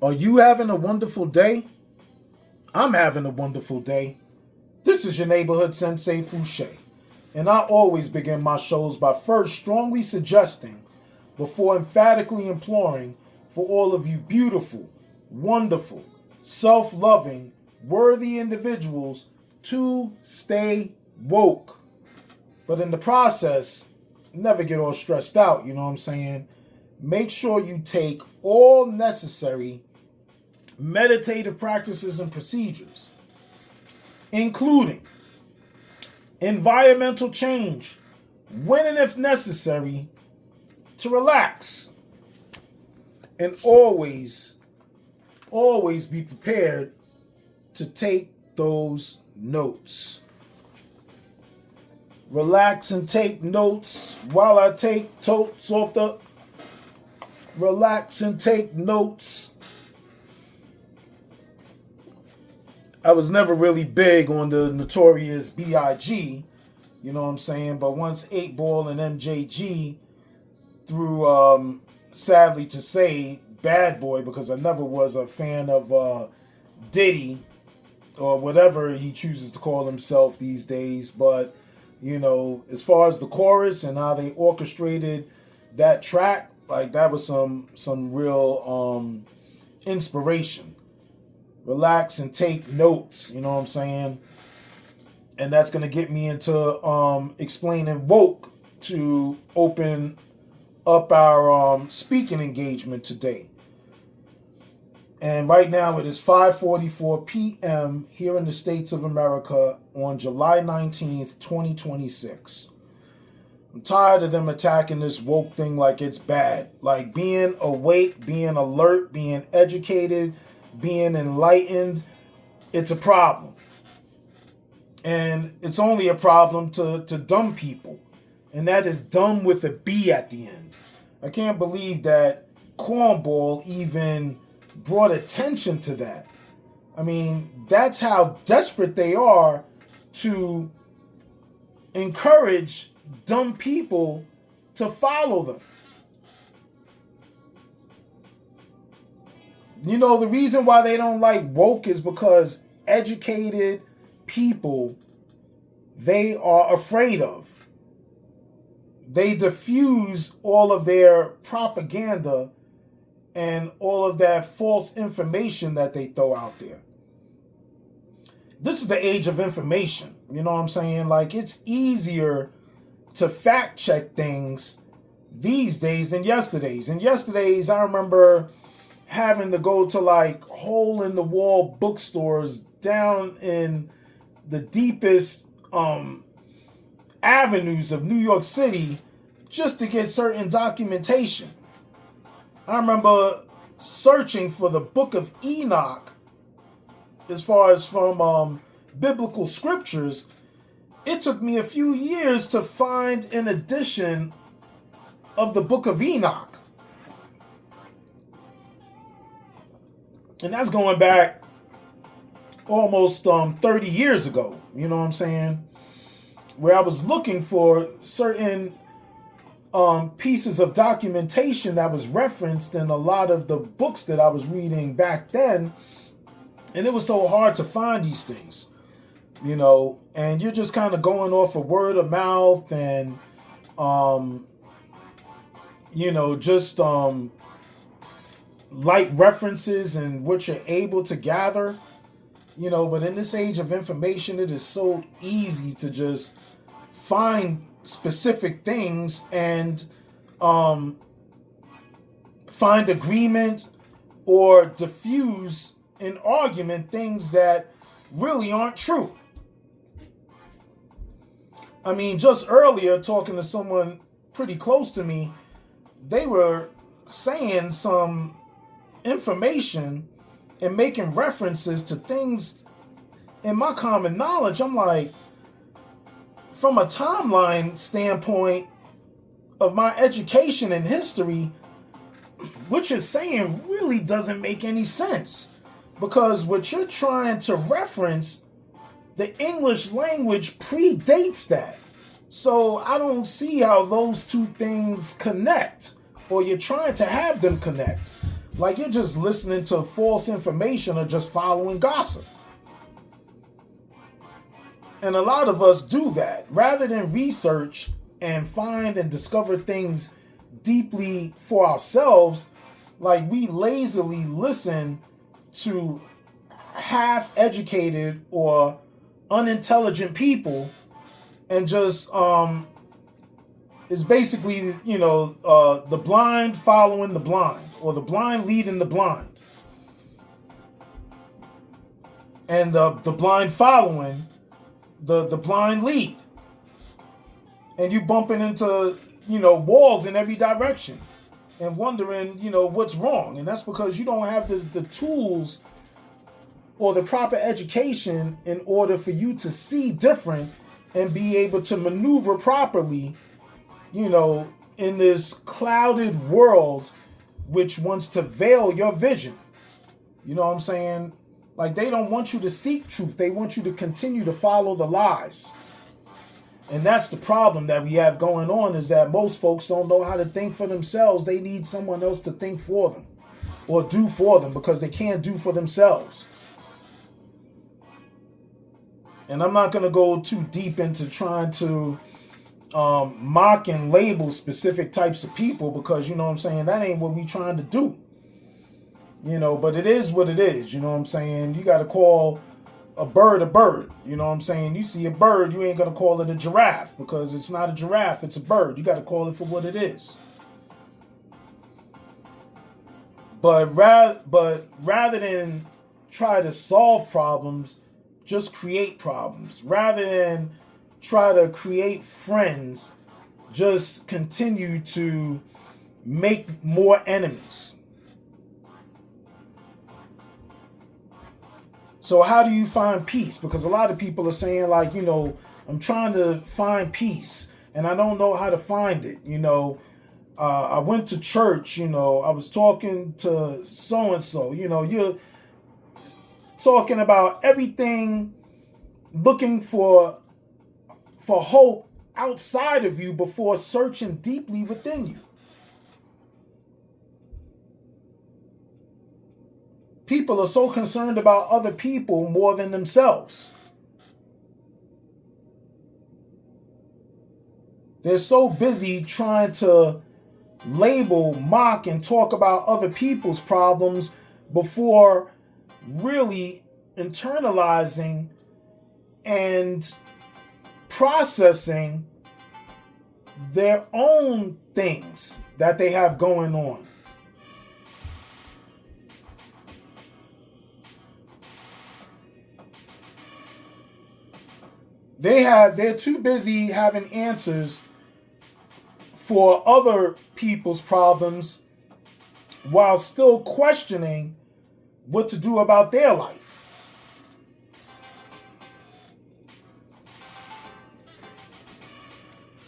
Are you having a wonderful day? I'm having a wonderful day. This is your neighborhood Sensei Fouché, and I always begin my shows by first strongly suggesting, before emphatically imploring, for all of you beautiful, wonderful, self-loving, worthy individuals to stay woke. But in the process, never get all stressed out, you know what I'm saying? Make sure you take all necessary meditative practices and procedures, including environmental change, when and if necessary, to relax. And always be prepared to take those notes. Relax and take notes while I take totes off the... Relax and take notes. I was never really big on the notorious B.I.G., you know what I'm saying? But once 8 Ball and MJG threw, sadly to say, Bad Boy, because I never was a fan of Diddy or whatever he chooses to call himself these days. But, you know, as far as the chorus and how they orchestrated that track, like that was some real inspiration. Relax and take notes, you know what I'm saying? And that's going to get me into explaining woke to open up our speaking engagement today. And right now it is 5:44 p.m. here in the States of America on July 19th, 2026. I'm tired of them attacking this woke thing like it's bad. Like being awake, being alert, being educated, being enlightened, it's a problem. And it's only a problem to dumb people. And that is dumb with a B at the end. I can't believe that Cornball even brought attention to that. I mean, that's how desperate they are to encourage dumb people to follow them. You know, the reason why they don't like woke is because educated people, they are afraid of. They diffuse all of their propaganda and all of that false information that they throw out there. This is the age of information. You know what I'm saying? Like, it's easier to fact check things these days than yesterday's. And yesterday's, I remember having to go to like hole-in-the-wall bookstores down in the deepest avenues of New York City just to get certain documentation. I remember searching for the Book of Enoch as far as from biblical scriptures. It took me a few years to find an edition of the Book of Enoch. And that's going back almost 30 years ago, you know what I'm saying? Where I was looking for certain pieces of documentation that was referenced in a lot of the books that I was reading back then. And it was so hard to find these things, you know, and you're just kind of going off of word of mouth and, you know, just light references and what you're able to gather, you know. But in this age of information, it is so easy to just find specific things and find agreement or diffuse in argument things that really aren't true. I mean, just earlier talking to someone pretty close to me, they were saying some information and making references to things in my common knowledge. I'm like, from a timeline standpoint of my education and history, what you're saying really doesn't make any sense. Because what you're trying to reference, the English language predates that. So I don't see how those two things connect, or you're trying to have them connect. Like you're just listening to false information or just following gossip. And a lot of us do that. Rather than research and find and discover things deeply for ourselves, like we lazily listen to half-educated or unintelligent people and just is basically, the blind following the blind, or the blind leading the blind, and the blind following the blind lead, and you bumping into walls in every direction and wondering what's wrong. And that's because you don't have the tools or the proper education in order for you to see different and be able to maneuver properly, in this clouded world which wants to veil your vision. You know what I'm saying? Like, they don't want you to seek truth. They want you to continue to follow the lies. And that's the problem that we have going on, is that most folks don't know how to think for themselves. They need someone else to think for them or do for them because they can't do for themselves. And I'm not going to go too deep into trying to mock and label specific types of people, because, that ain't what we trying to do. But it is what it is, You got to call a bird. You see a bird, you ain't going to call it a giraffe, because it's not a giraffe, it's a bird. You got to call it for what it is. But rather than try to solve problems, just create problems. Rather than try to create friends, just continue to make more enemies. So how do you find peace? Because a lot of people are saying, like, I'm trying to find peace and I don't know how to find it. I went to church, I was talking to so-and-so, you're talking about everything, looking for hope outside of you before searching deeply within you. People are so concerned about other people more than themselves. They're so busy trying to label, mock, and talk about other people's problems before really internalizing and processing their own things that they have going on. They're too busy having answers for other people's problems while still questioning what to do about their life.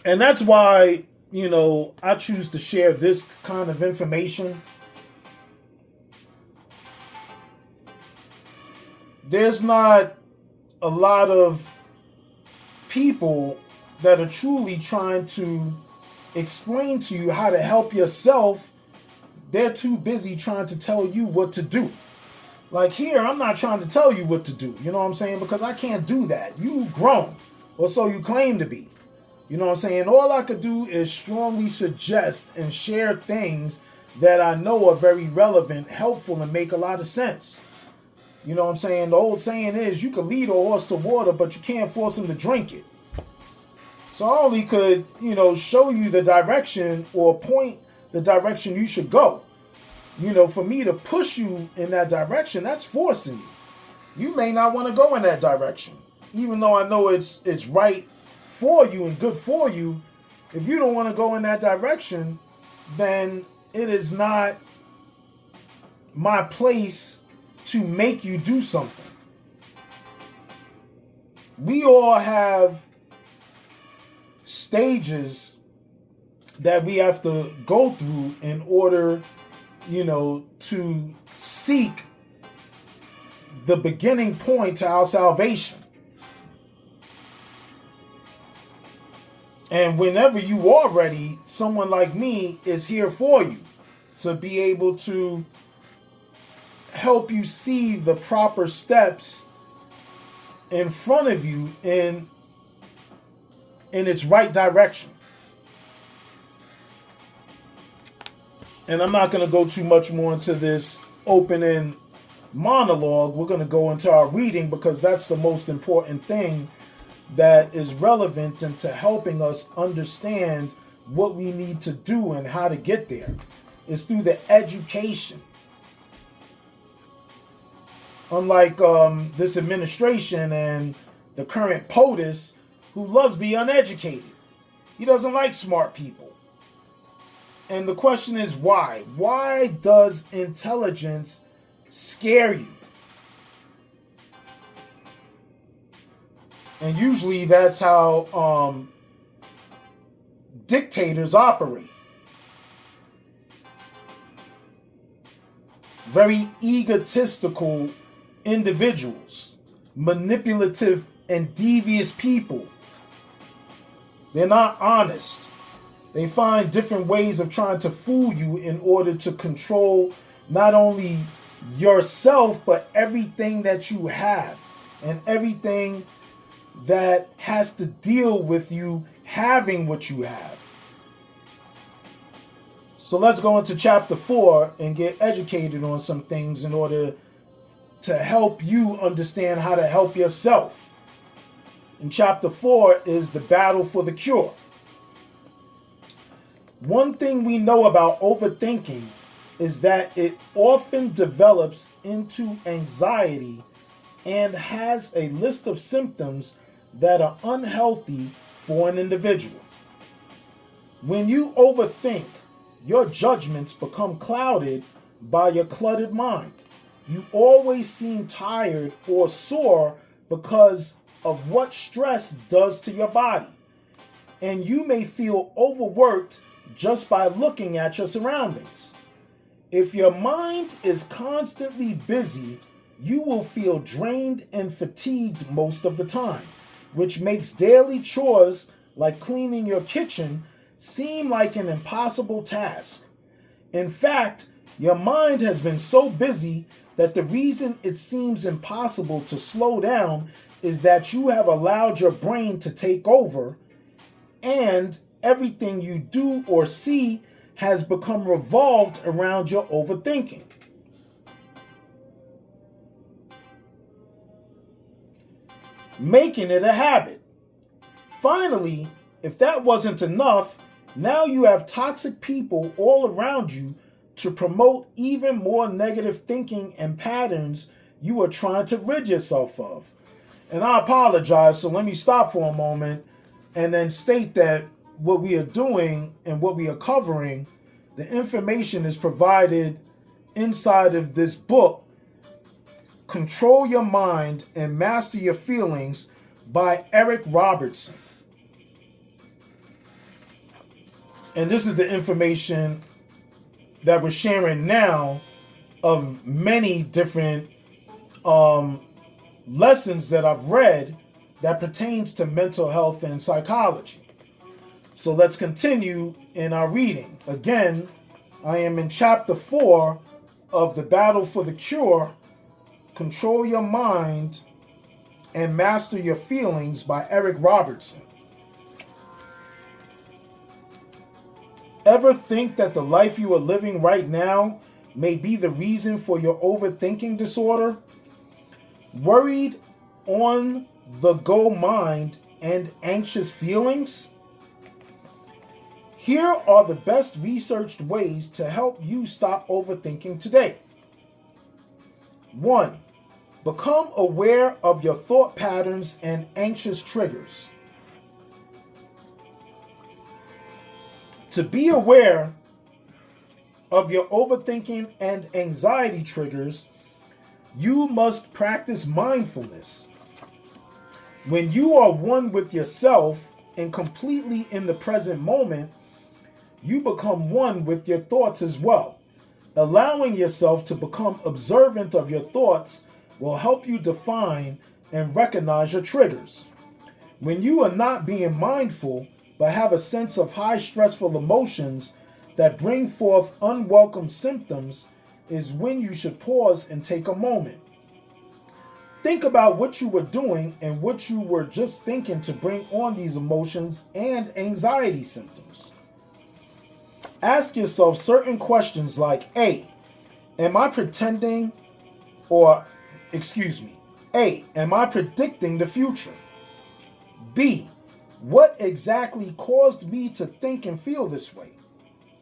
And that's why, I choose to share this kind of information. There's not a lot of people that are truly trying to explain to you how to help yourself. They're too busy trying to tell you what to do. Like here, I'm not trying to tell you what to do, because I can't do that. You grown, or so you claim to be. All I could do is strongly suggest and share things that I know are very relevant, helpful, and make a lot of sense. The old saying is, you can lead a horse to water, but you can't force him to drink it. So I only could, show you the direction or point the direction you should go. For me to push you in that direction, that's forcing you. You may not want to go in that direction. Even though I know it's right for you and good for you, if you don't want to go in that direction, then it is not my place to make you do something. We all have stages that we have to go through in order, to seek the beginning point to our salvation. And whenever you are ready, someone like me is here for you to be able to help you see the proper steps in front of you in its right direction. And I'm not going to go too much more into this opening monologue. We're going to go into our reading because that's the most important thing that is relevant into helping us understand what we need to do and how to get there. It's through the education. Unlike this administration and the current POTUS, who loves the uneducated. He doesn't like smart people. And the question is why? Why does intelligence scare you? And usually that's how dictators operate. Very egotistical individuals, manipulative and devious people. They're not honest. They find different ways of trying to fool you in order to control not only yourself, but everything that you have and everything that has to deal with you having what you have. So let's go into chapter 4 and get educated on some things in order to help you understand how to help yourself. In chapter 4 is the battle for the cure. One thing we know about overthinking is that it often develops into anxiety and has a list of symptoms that are unhealthy for an individual. When you overthink, your judgments become clouded by your cluttered mind. You always seem tired or sore because of what stress does to your body. And you may feel overworked just by looking at your surroundings. If your mind is constantly busy, you will feel drained and fatigued most of the time, which makes daily chores like cleaning your kitchen seem like an impossible task. In fact, your mind has been so busy that the reason it seems impossible to slow down is that you have allowed your brain to take over, and everything you do or see has become revolved around your overthinking. Making it a habit. Finally, if that wasn't enough, now you have toxic people all around you to promote even more negative thinking and patterns you are trying to rid yourself of. And I apologize, so let me stop for a moment and then state that what we are doing and what we are covering, the information is provided inside of this book, Control Your Mind and Master Your Feelings by Eric Robertson. And this is the information that we're sharing now of many different lessons that I've read that pertains to mental health and psychology. So let's continue in our reading. Again, I am in chapter 4 of The Battle for the Cure, Control Your Mind and Master Your Feelings by Eric Robertson. Ever think that the life you are living right now may be the reason for your overthinking disorder? Worried, on the go mind, and anxious feelings? Here are the best researched ways to help you stop overthinking today. 1. Become aware of your thought patterns and anxious triggers. To be aware of your overthinking and anxiety triggers, you must practice mindfulness. When you are one with yourself and completely in the present moment, you become one with your thoughts as well. Allowing yourself to become observant of your thoughts will help you define and recognize your triggers. When you are not being mindful, but have a sense of high stressful emotions that bring forth unwelcome symptoms, is when you should pause and take a moment. Think about what you were doing and what you were just thinking to bring on these emotions and anxiety symptoms. Ask yourself certain questions like, A, am I pretending or, A, am I predicting the future? B, what exactly caused me to think and feel this way?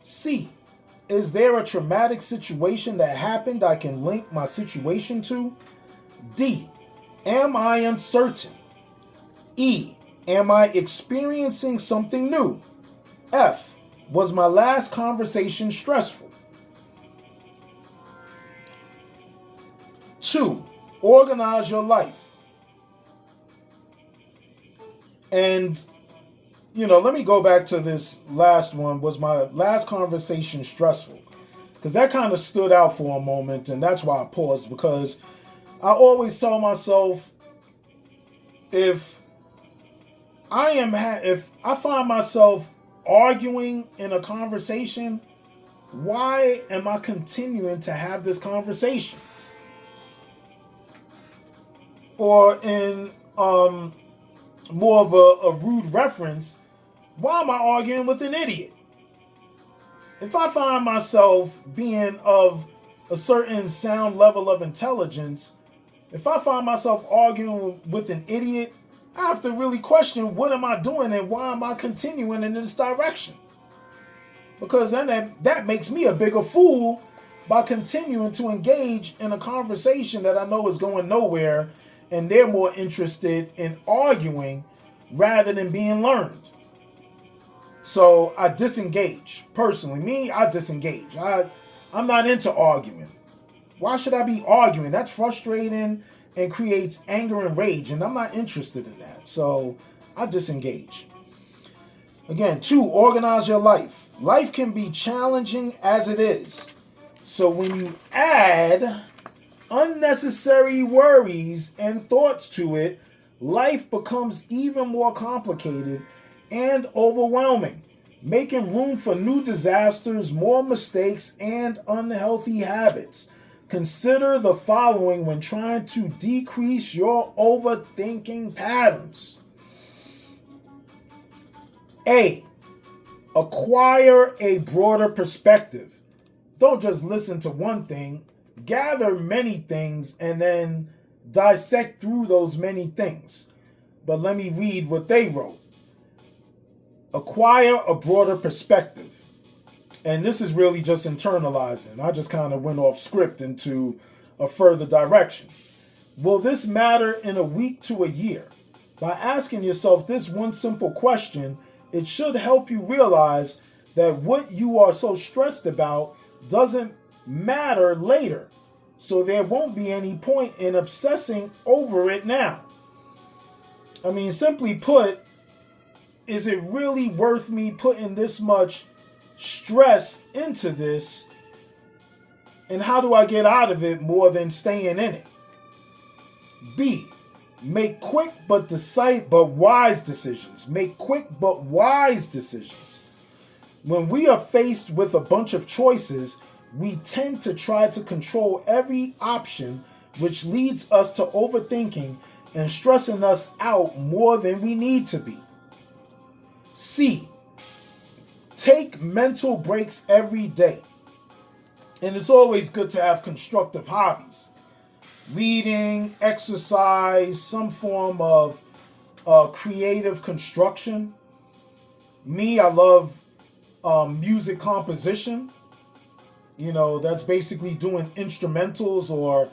C, is there a traumatic situation that happened I can link my situation to? D, am I uncertain? E, am I experiencing something new? F, was my last conversation stressful? 2, organize your life. And, let me go back to this last one. Was my last conversation stressful? Because that kind of stood out for a moment, and that's why I paused, because I always tell myself, if I find myself arguing in a conversation, why am I continuing to have this conversation? Or in more of a rude reference, why am I arguing with an idiot? If I find myself being of a certain sound level of intelligence, if I find myself arguing with an idiot, I have to really question, what am I doing and why am I continuing in this direction? Because then that makes me a bigger fool by continuing to engage in a conversation that I know is going nowhere, and they're more interested in arguing rather than being learned. So I disengage. Personally, I disengage. I'm not into arguing. Why should I be arguing? That's frustrating and creates anger and rage, and I'm not interested in that. So I disengage. Again, 2, organize your life. Life can be challenging as it is. So when you add unnecessary worries and thoughts to it, life becomes even more complicated and overwhelming, making room for new disasters, more mistakes, and unhealthy habits. Consider the following when trying to decrease your overthinking patterns. A, acquire a broader perspective. Don't just listen to one thing. Gather many things and then dissect through those many things. But let me read what they wrote. Acquire a broader perspective. And this is really just internalizing. I just kind of went off script into a further direction. Will this matter in a week to a year? By asking yourself this one simple question, it should help you realize that what you are so stressed about doesn't matter later. So there won't be any point in obsessing over it now. I mean, simply put, is it really worth me putting this much stress into this? And how do I get out of it more than staying in it? B, make quick but wise decisions. Make quick but wise decisions. When we are faced with a bunch of choices, we tend to try to control every option, which leads us to overthinking and stressing us out more than we need to be. C, take mental breaks every day. And it's always good to have constructive hobbies. Reading, exercise, some form of creative construction. Me, I love music composition. That's basically doing instrumentals, or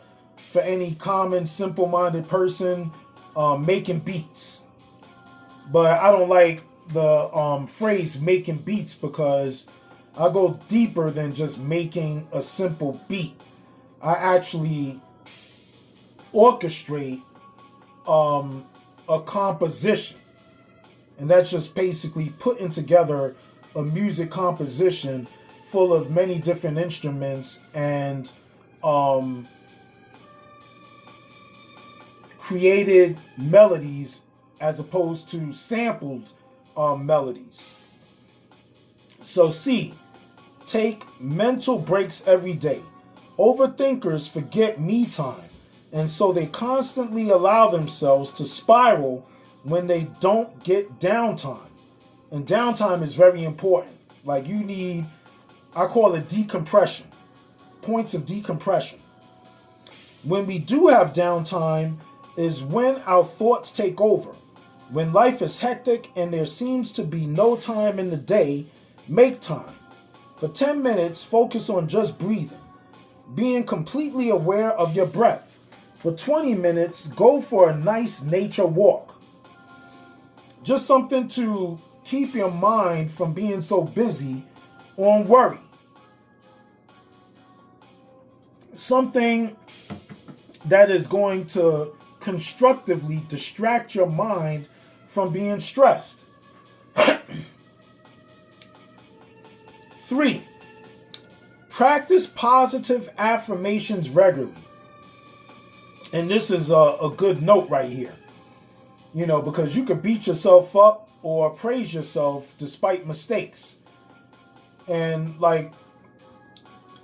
for any common, simple-minded person, making beats. But I don't like the phrase making beats, because I go deeper than just making a simple beat. I actually orchestrate a composition. And that's just basically putting together a music composition full of many different instruments and created melodies as opposed to sampled melodies. So C, take mental breaks every day. Overthinkers forget me time, and so they constantly allow themselves to spiral when they don't get downtime. And downtime is very important. Like you need, I call it decompression, points of decompression. When we do have downtime is when our thoughts take over. When life is hectic and there seems to be no time in the day, make time. For 10 minutes, focus on just breathing, being completely aware of your breath. For 20 minutes, go for a nice nature walk. Just something to keep your mind from being so busy on worry. Something that is going to constructively distract your mind from being stressed. 3, practice positive affirmations regularly. And this is a good note right here. You know, because you could beat yourself up or praise yourself despite mistakes. And like,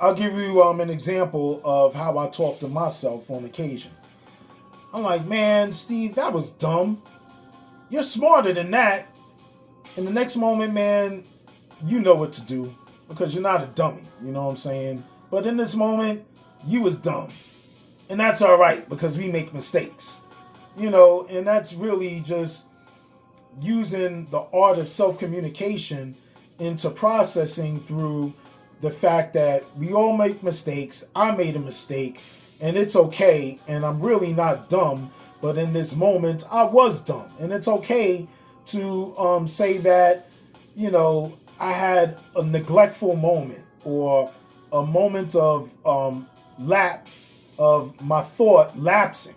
I'll give you an example of how I talk to myself on occasion. I'm like, man, Steve, that was dumb. You're smarter than that. In the next moment, man, you know what to do because you're not a dummy. You know what I'm saying? But in this moment, you was dumb. And that's all right because we make mistakes. You know, and that's really just using the art of self-communication into processing through the fact that we all make mistakes. I made a mistake and it's okay. And I'm really not dumb. But in this moment, I was dumb. And it's okay to say that, you know, I had a neglectful moment or a moment of my thought lapsing.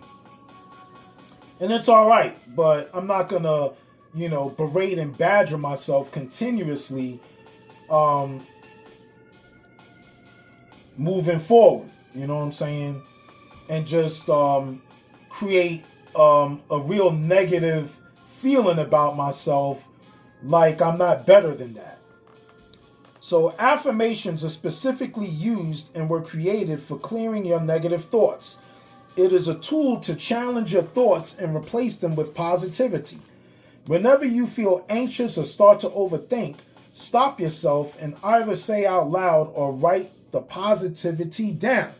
And it's all right. But I'm not going to, you know, berate and badger myself continuously moving forward. You know what I'm saying? And just create a real negative feeling about myself like I'm not better than that. So affirmations are specifically used and were created for clearing your negative thoughts. It is a tool to challenge your thoughts and replace them with positivity. Whenever you feel anxious or start to overthink, stop yourself and either say out loud or write the positivity down.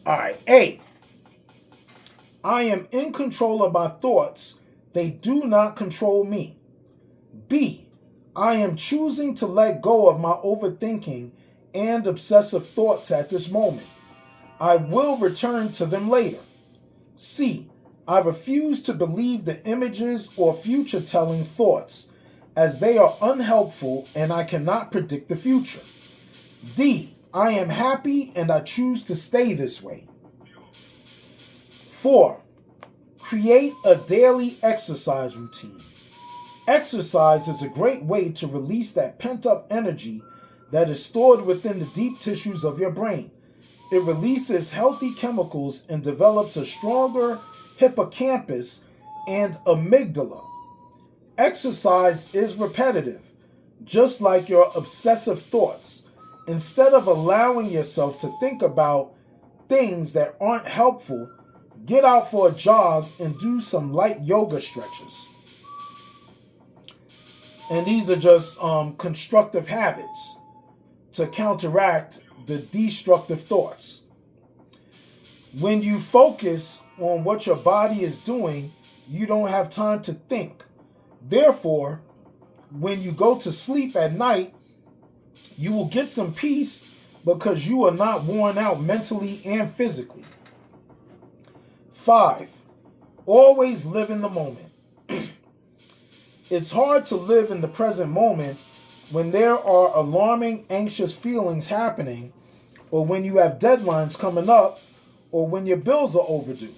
All right, A. I am in control of my thoughts. They do not control me. B. I am choosing to let go of my overthinking and obsessive thoughts at this moment. I will return to them later. C. I refuse to believe the images or future-telling thoughts, as they are unhelpful and I cannot predict the future. D. I am happy and I choose to stay this way. 4. Create a daily exercise routine. Exercise is a great way to release that pent-up energy that is stored within the deep tissues of your brain. It releases healthy chemicals and develops a stronger hippocampus and amygdala. Exercise is repetitive, just like your obsessive thoughts. Instead of allowing yourself to think about things that aren't helpful, get out for a jog and do some light yoga stretches. And these are just constructive habits to counteract the destructive thoughts. When you focus on what your body is doing, you don't have time to think. Therefore, when you go to sleep at night, you will get some peace because you are not worn out mentally and physically. 5. Always live in the moment. It's hard to live in the present moment when there are alarming, anxious feelings happening, or when you have deadlines coming up, or when your bills are overdue.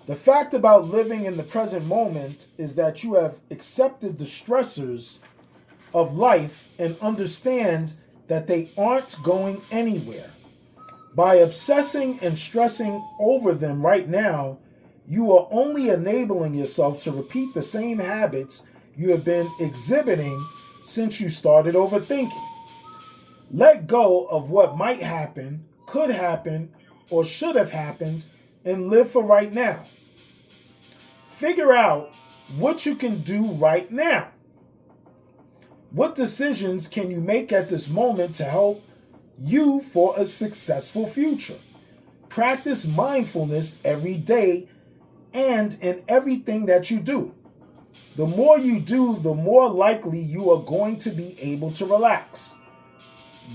The fact about living in the present moment is that you have accepted the stressors of life and understand that they aren't going anywhere. By obsessing and stressing over them right now, you are only enabling yourself to repeat the same habits you have been exhibiting since you started overthinking. Let go of what might happen, could happen, or should have happened, and live for right now. Figure out what you can do right now. What decisions can you make at this moment to help you for a successful future? Practice mindfulness every day and in everything that you do. The more you do, the more likely you are going to be able to relax.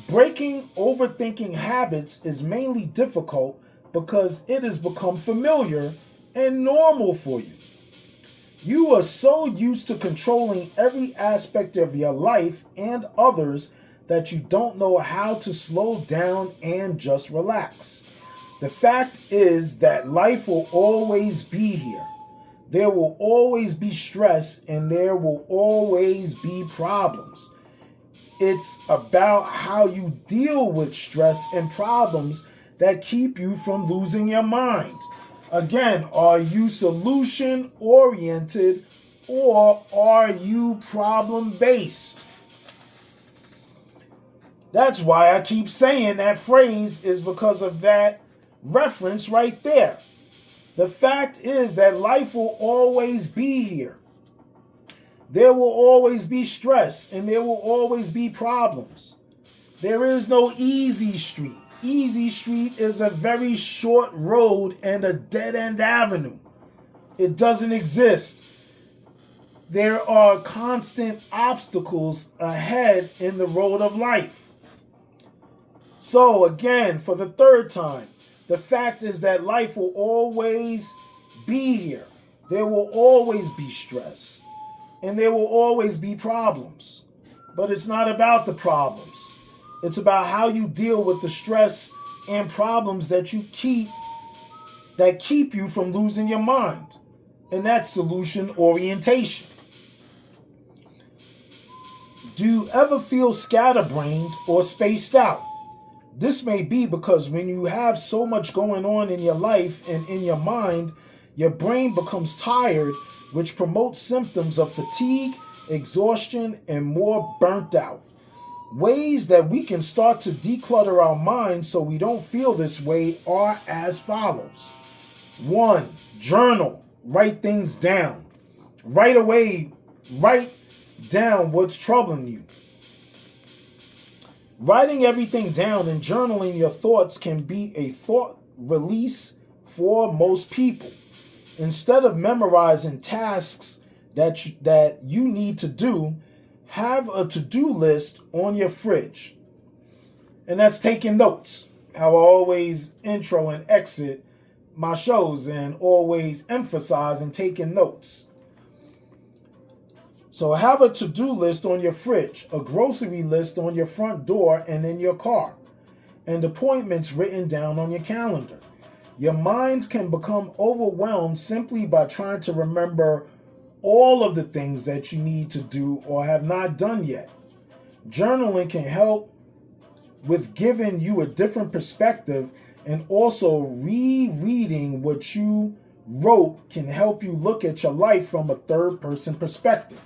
Breaking overthinking habits is mainly difficult because it has become familiar and normal for you. You are so used to controlling every aspect of your life and others that you don't know how to slow down and just relax. The fact is that life will always be here. There will always be stress and there will always be problems. It's about how you deal with stress and problems that keep you from losing your mind. Again, are you solution oriented or are you problem based? That's why I keep saying that phrase, is because of that reference right there. The fact is that life will always be here. There will always be stress and there will always be problems. There is no easy street. Easy street is a very short road and a dead-end avenue. It doesn't exist. There are constant obstacles ahead in the road of life. So again, for the third time, the fact is that life will always be here. There will always be stress. And there will always be problems. But it's not about the problems. It's about how you deal with the stress and problems that keep you from losing your mind. And that's solution orientation. Do you ever feel scatterbrained or spaced out? This may be because when you have so much going on in your life and in your mind, your brain becomes tired, which promotes symptoms of fatigue, exhaustion, and more burnt out. Ways that we can start to declutter our minds so we don't feel this way are as follows. 1. Journal. Write things down. Right away, write down what's troubling you. Writing everything down and journaling your thoughts can be a thought release for most people. Instead of memorizing tasks that you need to do, have a to-do list on your fridge. And that's taking notes. How I always intro and exit my shows and always emphasize and taking notes. So have a to-do list on your fridge, a grocery list on your front door and in your car, and appointments written down on your calendar. Your mind can become overwhelmed simply by trying to remember all of the things that you need to do or have not done yet. Journaling can help with giving you a different perspective, and also rereading what you wrote can help you look at your life from a third-person perspective.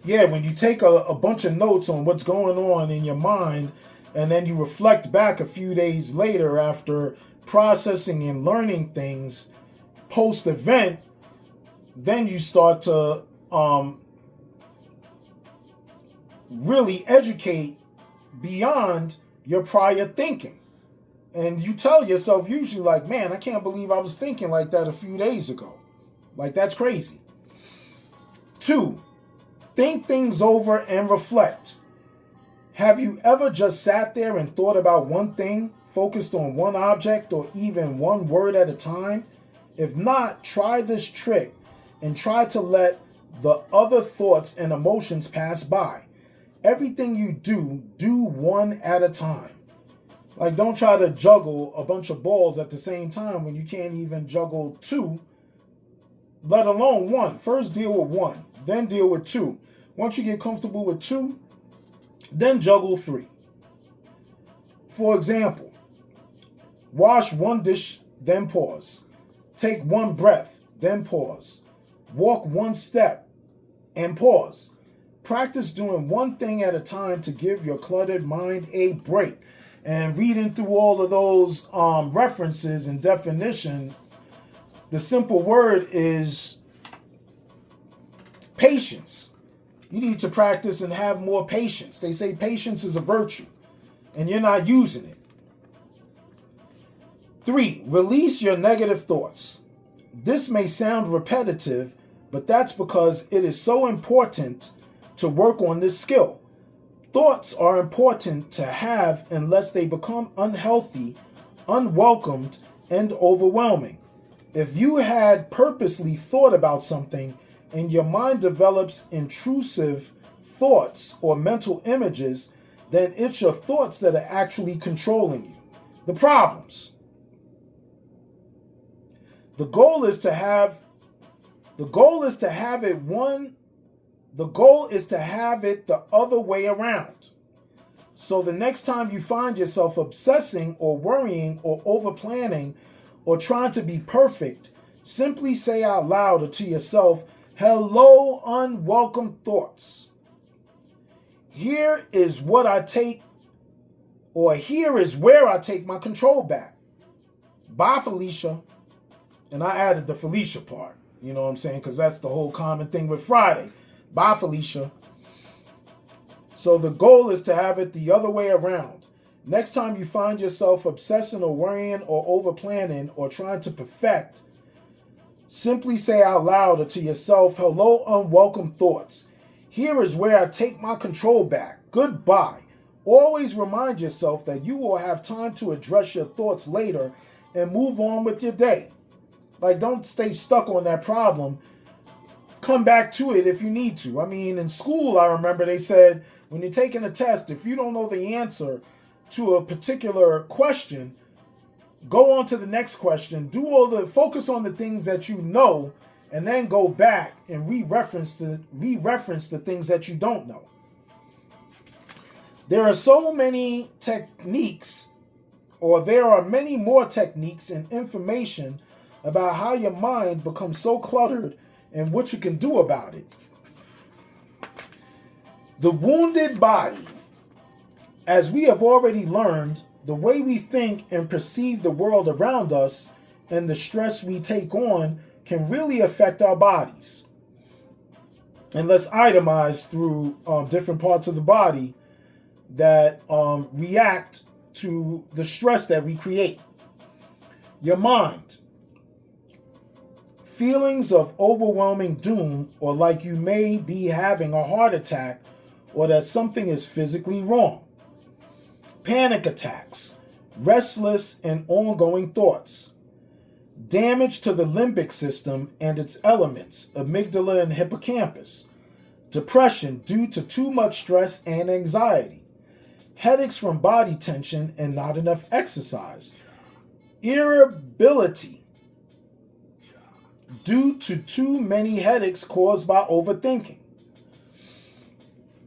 Yeah, when you take a bunch of notes on what's going on in your mind, and then you reflect back a few days later after processing and learning things post-event, then you start to really educate beyond your prior thinking. And you tell yourself usually like, man, I can't believe I was thinking like that a few days ago. Like, that's crazy. 2, think things over and reflect. Have you ever just sat there and thought about one thing, focused on one object or even one word at a time? If not, try this trick and try to let the other thoughts and emotions pass by. Everything you do one at a time. Like, don't try to juggle a bunch of balls at the same time when you can't even juggle 2, let alone 1. First deal with 1, then deal with 2. Once you get comfortable with 2, then juggle 3. For example, wash 1 dish, then pause. Take 1 breath, then pause. Walk 1 step and pause. Practice doing one thing at a time to give your cluttered mind a break. And reading through all of those references and definition, the simple word is patience. You need to practice and have more patience. They say patience is a virtue, and you're not using it. 3, release your negative thoughts. This may sound repetitive, but that's because it is so important to work on this skill. Thoughts are important to have unless they become unhealthy, unwelcomed, and overwhelming. If you had purposely thought about something and your mind develops intrusive thoughts or mental images, then it's your thoughts that are actually controlling you. The problems. The goal is to have it the other way around. So the next time you find yourself obsessing or worrying or over planning or trying to be perfect, simply say out loud or to yourself, hello, unwelcome thoughts. Here is where I take my control back. Bye, Felicia. And I added the Felicia part, you know what I'm saying? Because that's the whole common thing with Friday. Bye, Felicia. So the goal is to have it the other way around. Next time you find yourself obsessing or worrying or over planning or trying to perfect, simply say out loud or to yourself, hello, unwelcome thoughts. Here is where I take my control back. Goodbye. Always remind yourself that you will have time to address your thoughts later and move on with your day. Like, don't stay stuck on that problem. Come back to it if you need to. I mean, in school, I remember they said, when you're taking a test, if you don't know the answer to a particular question, go on to the next question. Focus on the things that you know, and then go back and re-reference the things that you don't know. There are many more techniques and information about how your mind becomes so cluttered and what you can do about it. The wounded body. As we have already learned, the way we think and perceive the world around us and the stress we take on can really affect our bodies. And let's itemize through different parts of the body that react to the stress that we create. Your mind. Feelings of overwhelming doom, or like you may be having a heart attack, or that something is physically wrong. Panic attacks, restless and ongoing thoughts. Damage to the limbic system and its elements, amygdala and hippocampus. Depression due to too much stress and anxiety. Headaches from body tension and not enough exercise. Irritability due to too many headaches caused by overthinking.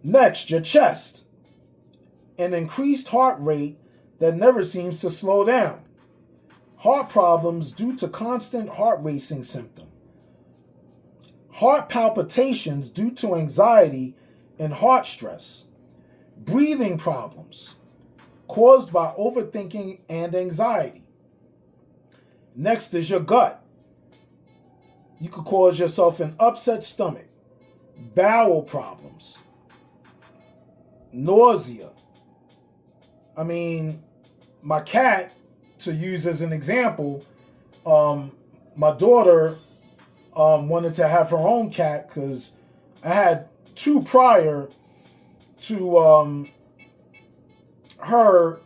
Next, your chest. An increased heart rate that never seems to slow down. Heart problems due to constant heart racing symptom. Heart palpitations due to anxiety and heart stress. Breathing problems caused by overthinking and anxiety. Next is your gut. You could cause yourself an upset stomach, bowel problems, nausea. I mean, my cat, to use as an example, my daughter wanted to have her own cat because I had 2 prior to her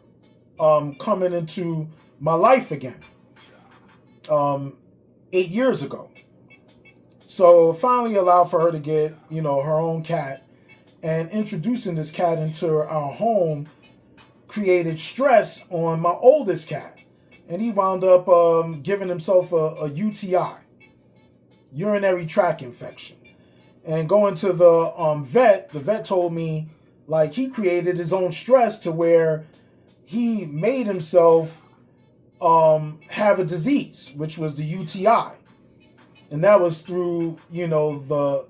coming into my life again 8 years ago. So finally allowed for her to get, her own cat, and introducing this cat into our home created stress on my oldest cat. And he wound up giving himself a UTI, urinary tract infection. And going to the vet told me, like, he created his own stress to where he made himself have a disease, which was the UTI. And that was through, the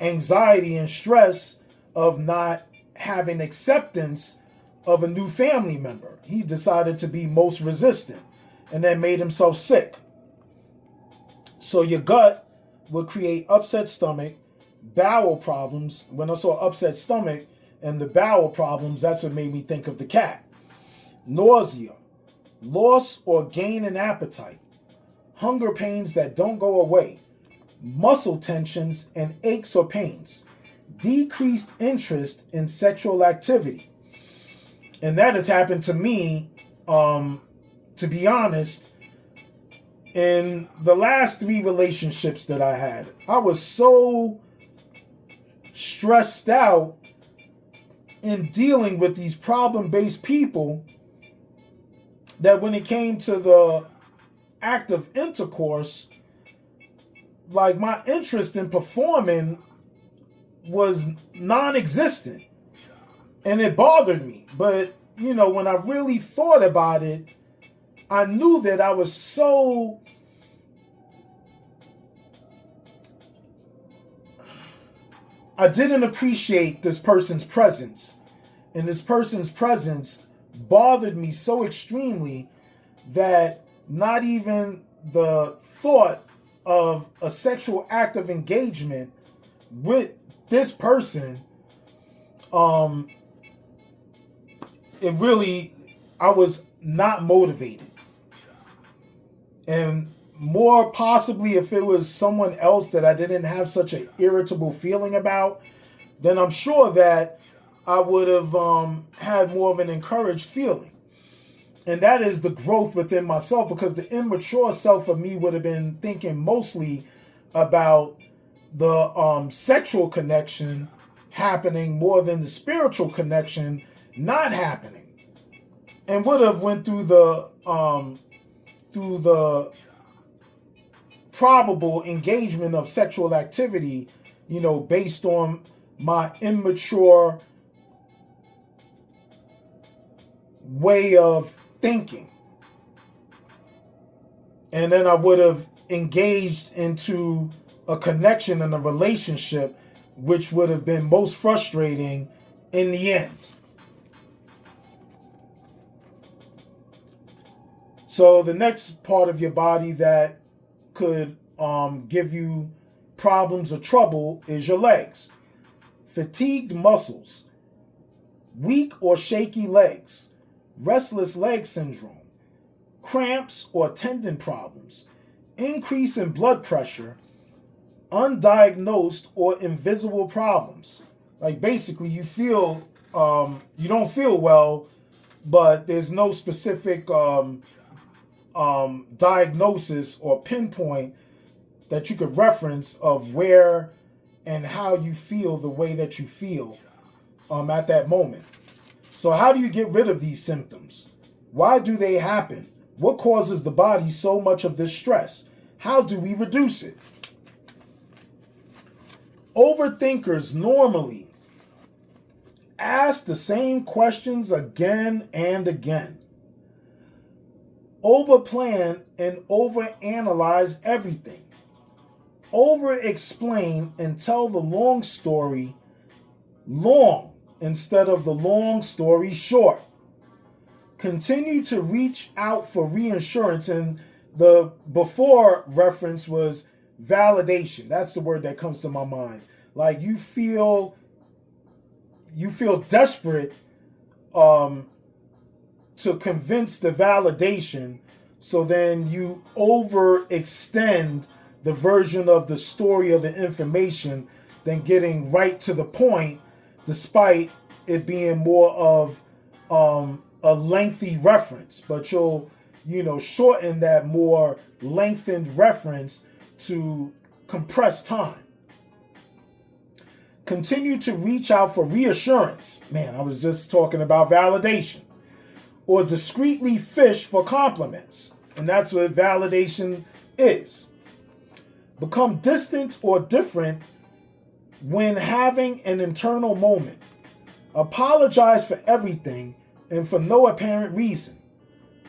anxiety and stress of not having acceptance of a new family member. He decided to be most resistant and then made himself sick. So your gut would create upset stomach, bowel problems. When I saw upset stomach and the bowel problems, that's what made me think of the cat. Nausea, loss or gain in appetite, hunger pains that don't go away, muscle tensions and aches or pains, decreased interest in sexual activity. And that has happened to me, to be honest, in the last 3 relationships that I had. I was so stressed out in dealing with these problem-based people that when it came to the act of intercourse, like my interest in performing was non-existent. And it bothered me. But, you know, when I really thought about it, I knew that I was so I didn't appreciate this person's presence. And this person's presence bothered me so extremely that not even the thought of a sexual act of engagement with this person, I was not motivated. And more possibly if it was someone else that I didn't have such an irritable feeling about, then I'm sure that I would have had more of an encouraged feeling. And that is the growth within myself, because the immature self of me would have been thinking mostly about the sexual connection happening more than the spiritual connection not happening, and would have went through the probable engagement of sexual activity, you know, based on my immature way of thinking. And then I would have engaged into a connection and a relationship which would have been most frustrating in the end. So the next part of your body that could give you problems or trouble is your legs. Fatigued muscles, weak or shaky legs, restless leg syndrome, cramps or tendon problems, increase in blood pressure, undiagnosed or invisible problems. Like basically you feel, you don't feel well, but there's no specific diagnosis or pinpoint that you could reference of where and how you feel the way that you feel at that moment. So how do you get rid of these symptoms? Why do they happen? What causes the body so much of this stress? How do we reduce it? Overthinkers normally ask the same questions again and again. Overplan and overanalyze everything. Over-explain and tell the long story long instead of the long story short. Continue to reach out for reassurance. And the before reference was validation. That's the word that comes to my mind. Like you feel desperate to convince the validation, so then you overextend the version of the story or the information than getting right to the point, despite it being more of a lengthy reference. But you'll, shorten that more lengthened reference to compress time. Continue to reach out for reassurance. Man, I was just talking about validation. Or discreetly fish for compliments. And that's what validation is. Become distant or different when having an internal moment. Apologize for everything and for no apparent reason.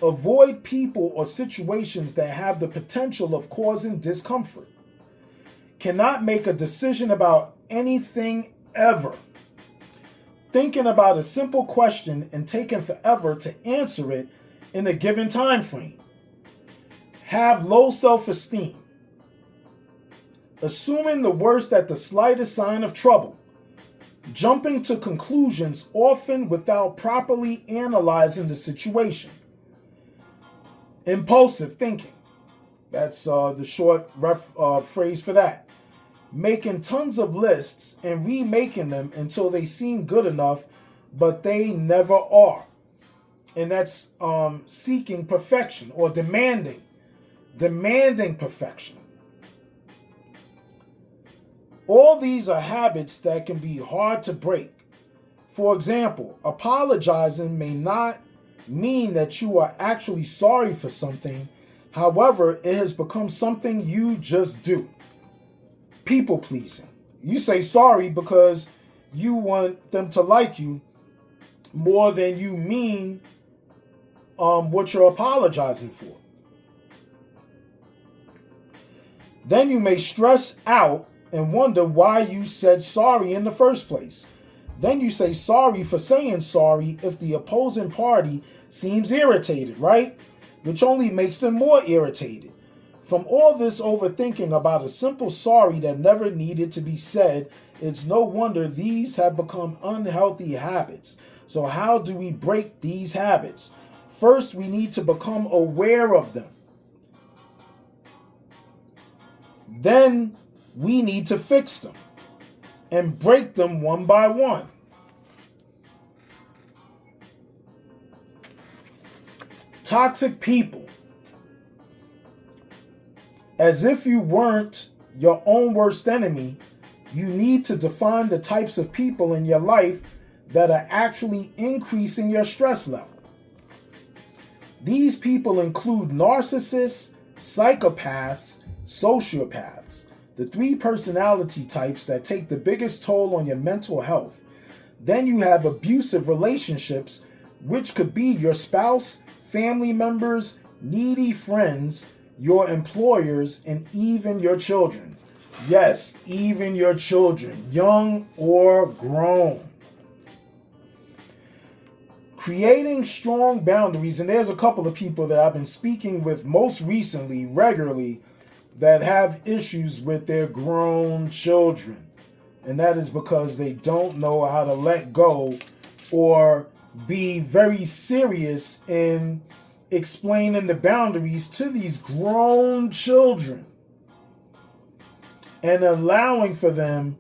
Avoid people or situations that have the potential of causing discomfort. Cannot make a decision about anything ever. thinking about a simple question and taking forever to answer it in a given time frame. Have low self-esteem. Assuming the worst at the slightest sign of trouble. Jumping to conclusions often without properly analyzing the situation. Impulsive thinking. That's the short phrase for that. Making tons of lists and remaking them until they seem good enough, but they never are. And that's seeking perfection or demanding perfection. All these are habits that can be hard to break. For example, apologizing may not mean that you are actually sorry for something. However, it has become something you just do. People pleasing. You say sorry because you want them to like you more than you mean what you're apologizing for. Then you may stress out and wonder why you said sorry in the first place. Then you say sorry for saying sorry if the opposing party seems irritated, right? Which only makes them more irritated. From all this overthinking about a simple sorry that never needed to be said, it's no wonder these have become unhealthy habits. So how do we break these habits? First, we need to become aware of them. Then we need to fix them and break them one by one. Toxic people. As if you weren't your own worst enemy, you need to define the types of people in your life that are actually increasing your stress level. These people include narcissists, psychopaths, sociopaths, the 3 personality types that take the biggest toll on your mental health. Then you have abusive relationships, which could be your spouse, family members, needy friends, your employers, and even your children. Yes, even your children, young or grown. Creating strong boundaries, and there's a couple of people that I've been speaking with most recently, regularly, that have issues with their grown children. And that is because they don't know how to let go or be very serious in explaining the boundaries to these grown children and allowing for them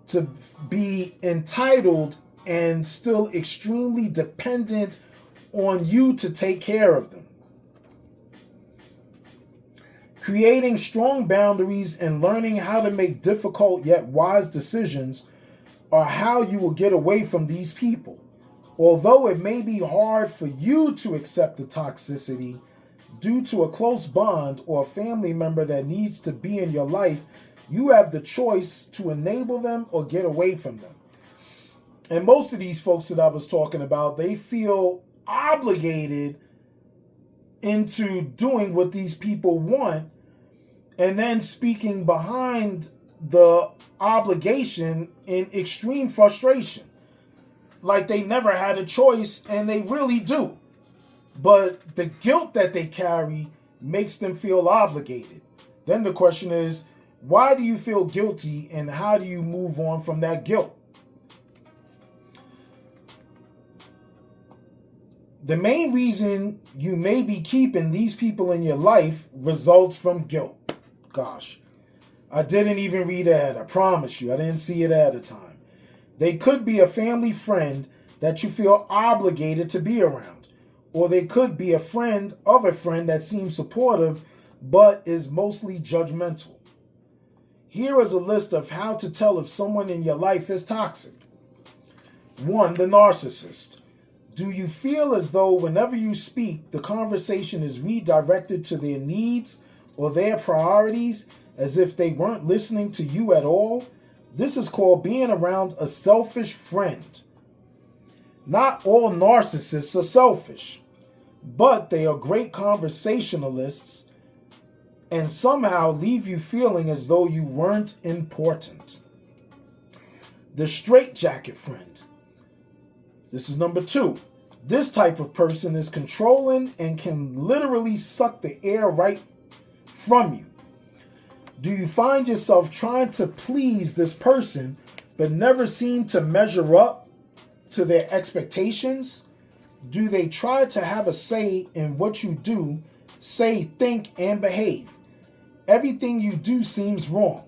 to be entitled and still extremely dependent on you to take care of them. Creating strong boundaries and learning how to make difficult yet wise decisions are how you will get away from these people. Although it may be hard for you to accept the toxicity due to a close bond or a family member that needs to be in your life, you have the choice to enable them or get away from them. And most of these folks that I was talking about, they feel obligated into doing what these people want and then speaking behind the obligation in extreme frustration. Like they never had a choice, and they really do. But the guilt that they carry makes them feel obligated. Then the question is, why do you feel guilty, and how do you move on from that guilt? The main reason you may be keeping these people in your life results from guilt. Gosh, I didn't even read ahead. I promise you, I didn't see it ahead of time. They could be a family friend that you feel obligated to be around. Or they could be a friend of a friend that seems supportive but is mostly judgmental. Here is a list of how to tell if someone in your life is toxic. 1. The narcissist. Do you feel as though whenever you speak, the conversation is redirected to their needs or their priorities as if they weren't listening to you at all? This is called being around a selfish friend. Not all narcissists are selfish, but they are great conversationalists and somehow leave you feeling as though you weren't important. The straitjacket friend. This is number 2. This type of person is controlling and can literally suck the air right from you. Do you find yourself trying to please this person but never seem to measure up to their expectations? Do they try to have a say in what you do, say, think, and behave? Everything you do seems wrong.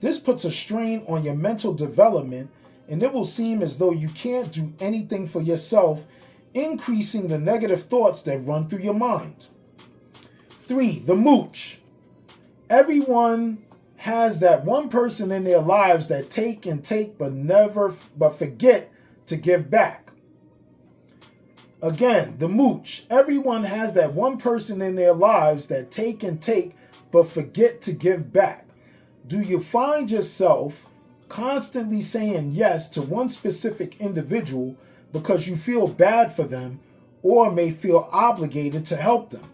This puts a strain on your mental development, and it will seem as though you can't do anything for yourself, increasing the negative thoughts that run through your mind. 3. The mooch. Everyone has that one person in their lives that take but forget to give back. Again, the mooch. Everyone has that one person in their lives that take but forget to give back. Do you find yourself constantly saying yes to one specific individual because you feel bad for them or may feel obligated to help them?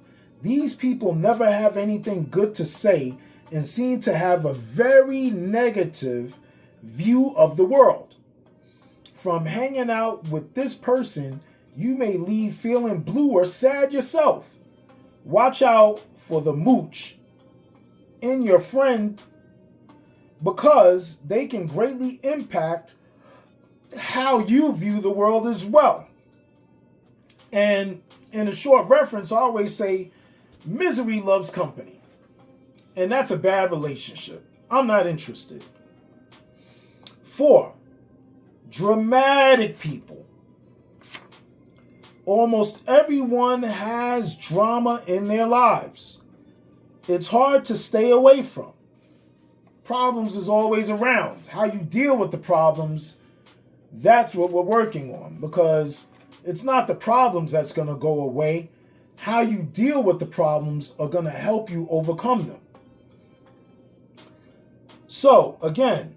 These people never have anything good to say and seem to have a very negative view of the world. From hanging out with this person, you may leave feeling blue or sad yourself. Watch out for the mooch in your friend because they can greatly impact how you view the world as well. And in a short reference, I always say misery loves company. And that's a bad relationship. I'm not interested. 4. Dramatic people. Almost everyone has drama in their lives. It's hard to stay away from. Problems is always around. How you deal with the problems, that's what we're working on, because it's not the problems that's going to go away. How you deal with the problems are going to help you overcome them. So, again,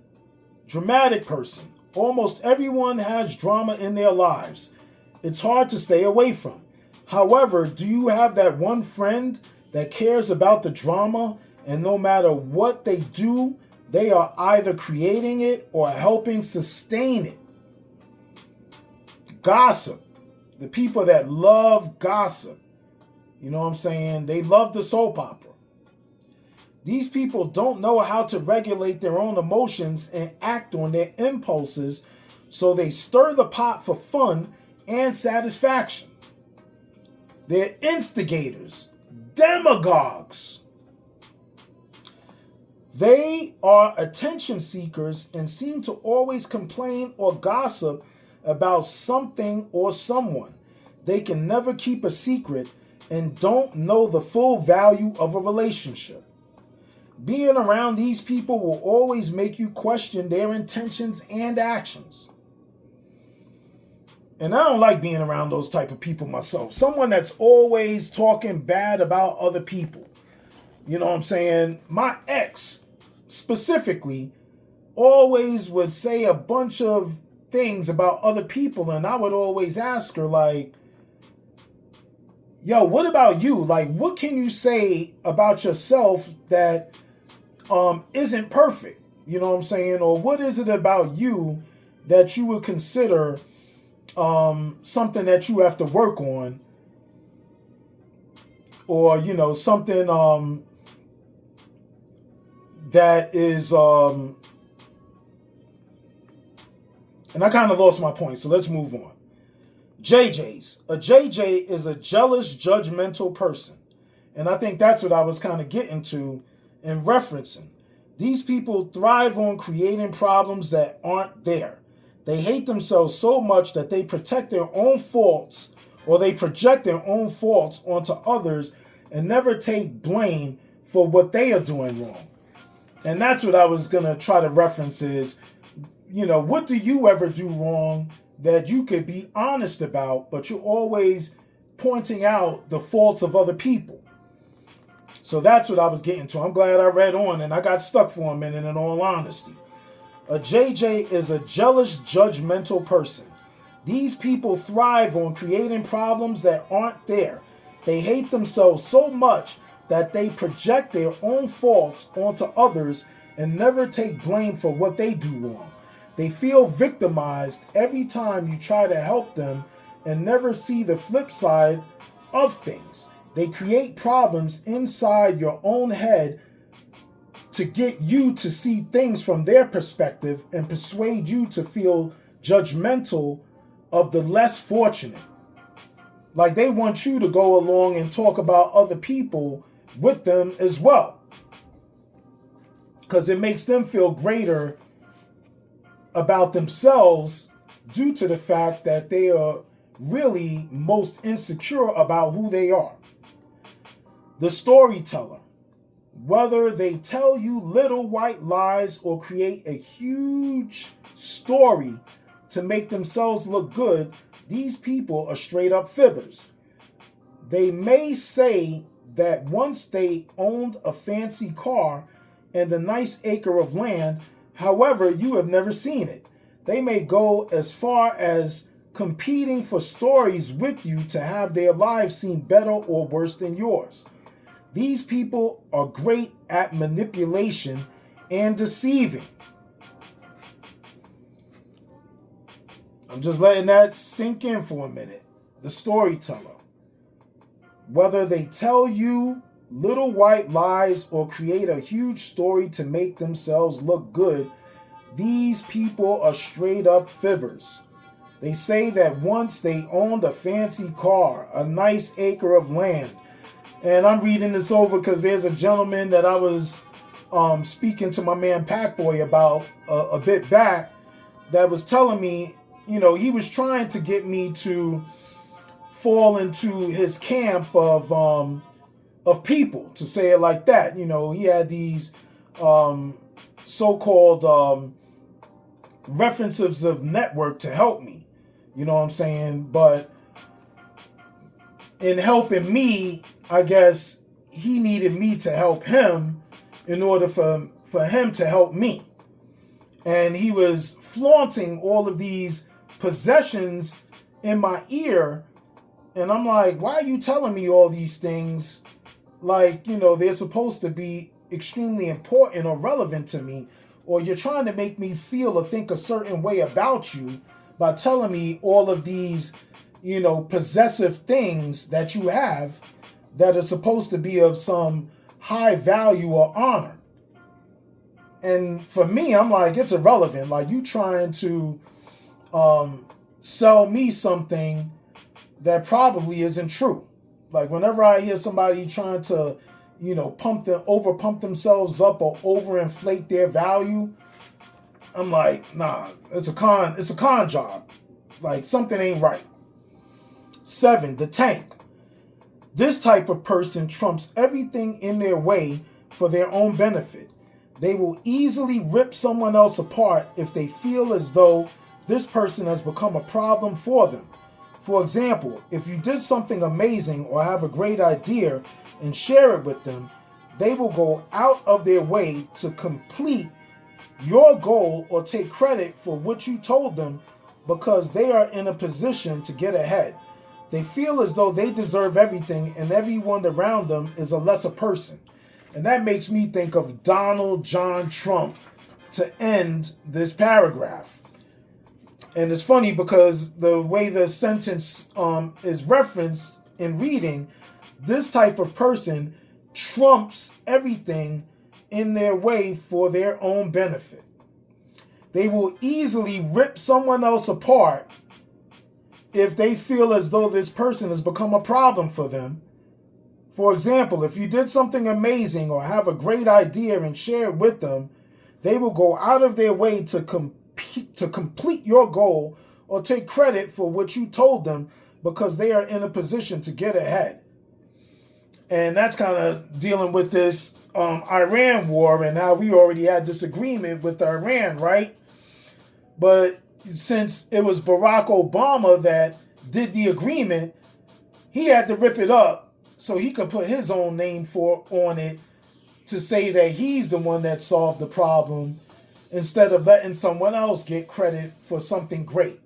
dramatic person. Almost everyone has drama in their lives. It's hard to stay away from. However, do you have that one friend that cares about the drama, and no matter what they do, they are either creating it or helping sustain it? Gossip. The people that love gossip. You know what I'm saying? They love the soap opera. These people don't know how to regulate their own emotions and act on their impulses, so they stir the pot for fun and satisfaction. They're instigators, demagogues. They are attention seekers and seem to always complain or gossip about something or someone. They can never keep a secret and don't know the full value of a relationship. Being around these people will always make you question their intentions and actions. And I don't like being around those type of people myself. Someone that's always talking bad about other people. You know what I'm saying? My ex, specifically, always would say a bunch of things about other people, and I would always ask her, like, yo, what about you? Like, what can you say about yourself that isn't perfect? You know what I'm saying? Or what is it about you that you would consider something that you have to work on? Or, you know, something that is... and I kind of lost my point, so let's move on. JJs. A JJ is a jealous, judgmental person. And I think that's what I was kind of getting to and referencing. These people thrive on creating problems that aren't there. They hate themselves so much that they protect their own faults, or they project their own faults onto others and never take blame for what they are doing wrong. And that's what I was going to try to reference is, you know, what do you ever do wrong that you could be honest about, but you're always pointing out the faults of other people? So that's what I was getting to. I'm glad I read on and I got stuck for a minute, in all honesty. A JJ is a jealous, judgmental person. These people thrive on creating problems that aren't there. They hate themselves so much that they project their own faults onto others and never take blame for what they do wrong. They feel victimized every time you try to help them and never see the flip side of things. They create problems inside your own head to get you to see things from their perspective and persuade you to feel judgmental of the less fortunate. Like they want you to go along and talk about other people with them as well, because it makes them feel greater about themselves due to the fact that they are really most insecure about who they are. The storyteller. Whether they tell you little white lies or create a huge story to make themselves look good, these people are straight up fibbers. They may say that once they owned a fancy car and a nice acre of land, however, you have never seen it. They may go as far as competing for stories with you to have their lives seem better or worse than yours. These people are great at manipulation and deceiving. I'm just letting that sink in for a minute. The storyteller. Whether they tell you little white lies or create a huge story to make themselves look good, these people are straight up fibbers. They say that once they owned a fancy car, a nice acre of land. And I'm reading this over because there's a gentleman that I was speaking to my man Packboy about a bit back that was telling me, you know, he was trying to get me to fall into his camp of people, to say it like that. You know, he had these so-called references of network to help me. You know what I'm saying? But in helping me, I guess he needed me to help him in order for him to help me. And he was flaunting all of these possessions in my ear. And I'm like, why are you telling me all these things? Like, you know, they're supposed to be extremely important or relevant to me. Or you're trying to make me feel or think a certain way about you by telling me all of these, you know, possessive things that you have that are supposed to be of some high value or honor. And for me, I'm like, it's irrelevant. Like, you trying to sell me something that probably isn't true. Like, whenever I hear somebody trying to, you know, over-pump themselves up or overinflate their value, I'm like, nah, it's a con job. Like, something ain't right. 7, the tank. This type of person trumps everything in their way for their own benefit. They will easily rip someone else apart if they feel as though this person has become a problem for them. For example, if you did something amazing or have a great idea and share it with them, they will go out of their way to complete your goal or take credit for what you told them because they are in a position to get ahead. They feel as though they deserve everything and everyone around them is a lesser person. And that makes me think of Donald John Trump to end this paragraph. And it's funny because the way the sentence is referenced in reading, this type of person trumps everything in their way for their own benefit. They will easily rip someone else apart if they feel as though this person has become a problem for them. For example, if you did something amazing or have a great idea and share it with them, they will go out of their way to complete your goal or take credit for what you told them because they are in a position to get ahead. And that's kind of dealing with this Iran war and how we already had disagreement with Iran, right? But since it was Barack Obama that did the agreement, he had to rip it up so he could put his own name on it to say that he's the one that solved the problem instead of letting someone else get credit for something great.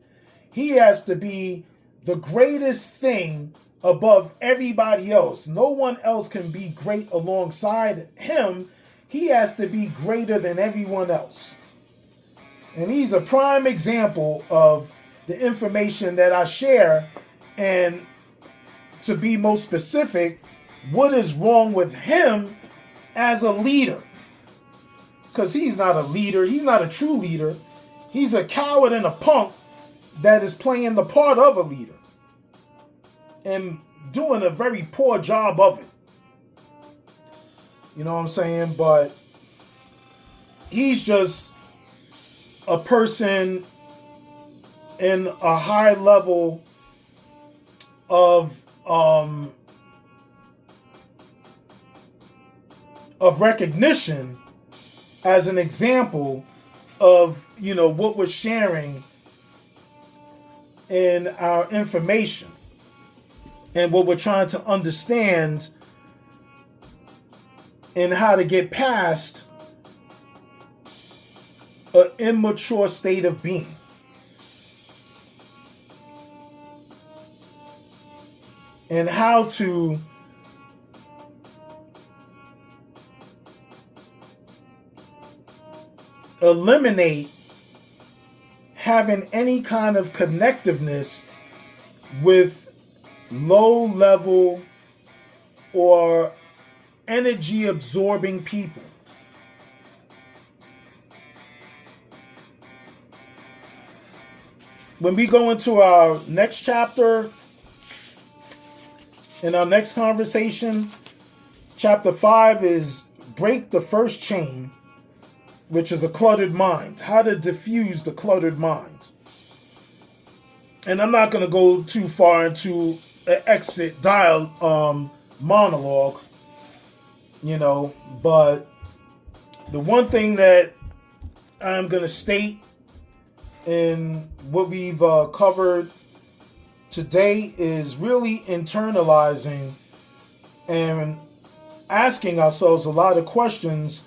He has to be the greatest thing above everybody else. No one else can be great alongside him. He has to be greater than everyone else. And he's a prime example of the information that I share. And to be most specific, what is wrong with him as a leader. Because he's not a leader. He's not a true leader. He's a coward and a punk that is playing the part of a leader and doing a very poor job of it. You know what I'm saying? But he's just a person in a high level of recognition as an example of, what we're sharing in our information and what we're trying to understand and how to get past an immature state of being. And how to eliminate having any kind of connectiveness with low level or energy absorbing people. When we go into our next chapter, in our next conversation, chapter 5 is break the first chain, which is a cluttered mind. How to diffuse the cluttered mind. And I'm not going to go too far into an exit monologue, but the one thing that I'm going to state in what we've covered today is really internalizing and asking ourselves a lot of questions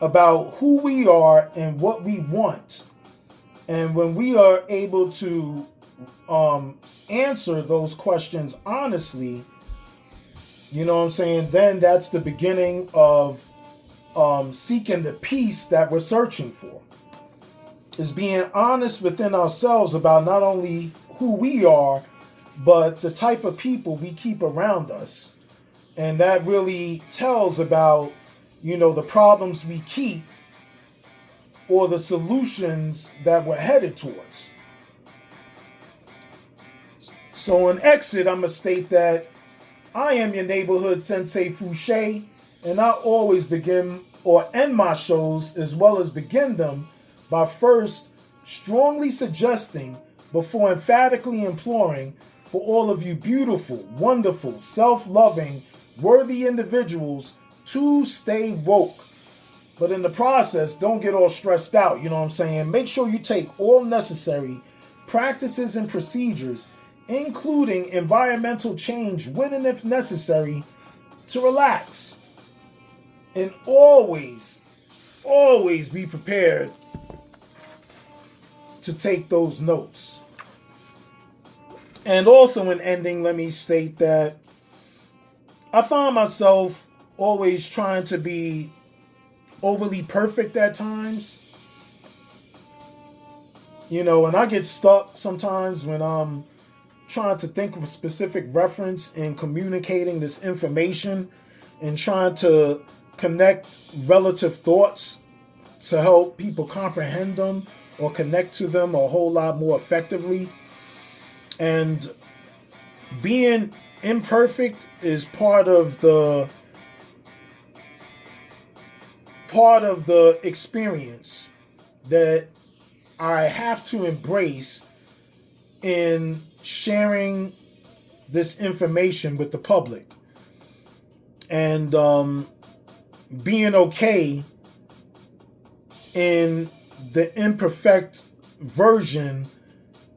about who we are and what we want. And when we are able to answer those questions honestly, then that's the beginning of seeking the peace that we're searching for. Is being honest within ourselves about not only who we are, but the type of people we keep around us. And that really tells about, the problems we keep or the solutions that we're headed towards. So in exit, I'm going to state that I am your neighborhood Sensei Fouché, and I always begin or end my shows as well as begin them by first strongly suggesting before emphatically imploring for all of you beautiful, wonderful, self-loving, worthy individuals to stay woke. But in the process, don't get all stressed out, Make sure you take all necessary practices and procedures, including environmental change when and if necessary, to relax. And always be prepared to take those notes. And also in ending, let me state that I find myself always trying to be overly perfect at times. And I get stuck sometimes when I'm trying to think of a specific reference in communicating this information and trying to connect relative thoughts to help people comprehend them or connect to them a whole lot more effectively. And being imperfect is part of the experience that I have to embrace in sharing this information with the public. And being okay in the imperfect version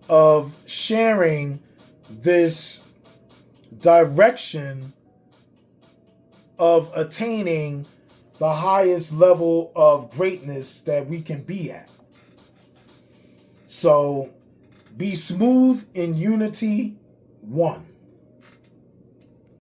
of sharing this direction of attaining the highest level of greatness that we can be at. So be smooth in unity, one.